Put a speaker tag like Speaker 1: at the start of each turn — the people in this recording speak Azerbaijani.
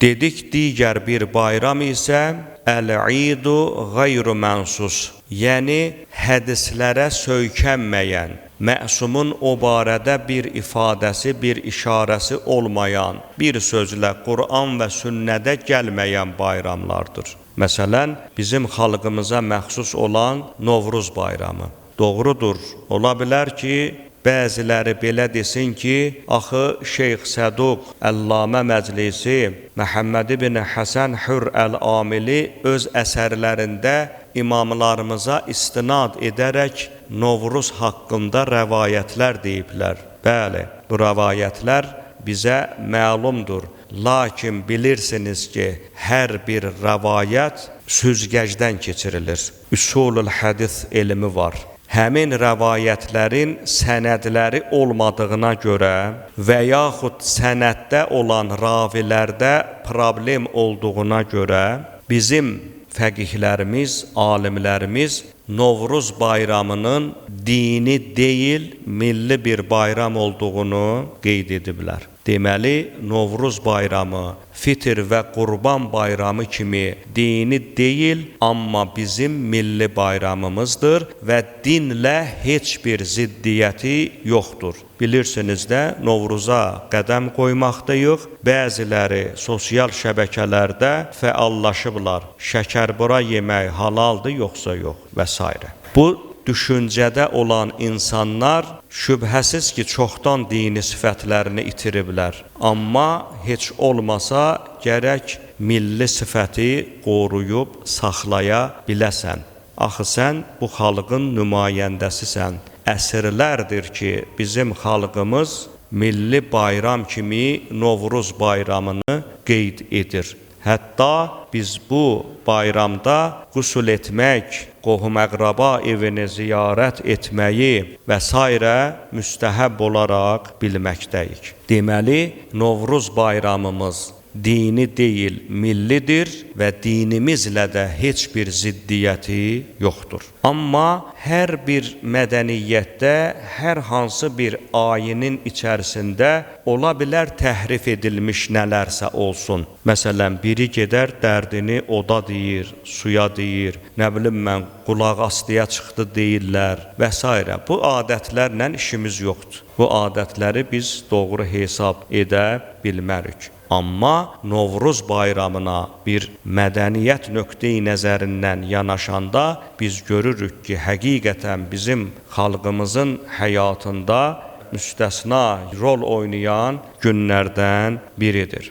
Speaker 1: Dedik, digər bir bayram isə əl-idu qeyru mənsus, yəni hədislərə söykənməyən, məsumun o barədə bir ifadəsi, bir işarəsi olmayan, bir sözlə Qur'an və sünnədə gəlməyən bayramlardır. Məsələn, bizim xalqımıza məxsus olan Novruz bayramı. Doğrudur, ola bilər ki, bəziləri belə desin ki, axı Şeyx Səduq Əllamə Məclisi Məhəmməd ibn Həsən Hür Əl-Amili öz əsərlərində imamlarımıza istinad edərək Novruz haqqında rəvayətlər deyiblər. Bəli, bu rəvayətlər bizə məlumdur. Lakin bilirsiniz ki, hər bir rəvayət süzgəcdən keçirilir. Üsulul hədis elmi var. Həmin rəvayətlərin sənədləri olmadığına görə və yaxud sənəddə olan ravilərdə problem olduğuna görə bizim fəqihlərimiz, alimlərimiz Novruz bayramının dini deyil, milli bir bayram olduğunu qeyd ediblər. Deməli, Novruz bayramı, Fitr və Qurban bayramı kimi dini deyil, amma bizim milli bayramımızdır və dinlə heç bir ziddiyyəti yoxdur. Bilirsiniz də, Novruza qədəm qoymaqdayıq, bəziləri sosial şəbəkələrdə fəallaşıblar, şəkərbura yemək halaldır, yoxsa yox və s. Bu düşüncədə olan insanlar şübhəsiz ki, çoxdan dini sifətlərini itiriblər. Amma heç olmasa gərək milli sifəti qoruyub saxlaya biləsən. Axı sən bu xalqın nümayəndəsisən. Əsrlərdir ki, bizim xalqımız milli bayram kimi Novruz bayramını qeyd edir. Hətta biz bu bayramda qüsul etmək, qohum-əqraba evini ziyarət etməyi və s. müstəhəb olaraq bilməkdəyik. Deməli, Novruz bayramımız dini deyil, millidir və dinimizlə də heç bir ziddiyyəti yoxdur. Amma hər bir mədəniyyətdə, hər hansı bir ayinin içərisində ola bilər təhrif edilmiş nələrsə olsun. Məsələn, biri gedər dərdini oda deyir, suya deyir, nə bilim mən qulaq astıya çıxdı deyirlər və s. Bu adətlərlə işimiz yoxdur. Bu adətləri biz doğru hesab edə bilmərik. Amma Novruz bayramına bir mədəniyyət nöqteyi nəzərindən yanaşanda biz görürük ki, həqiqətən bizim xalqımızın həyatında müstəsna rol oynayan günlərdən biridir.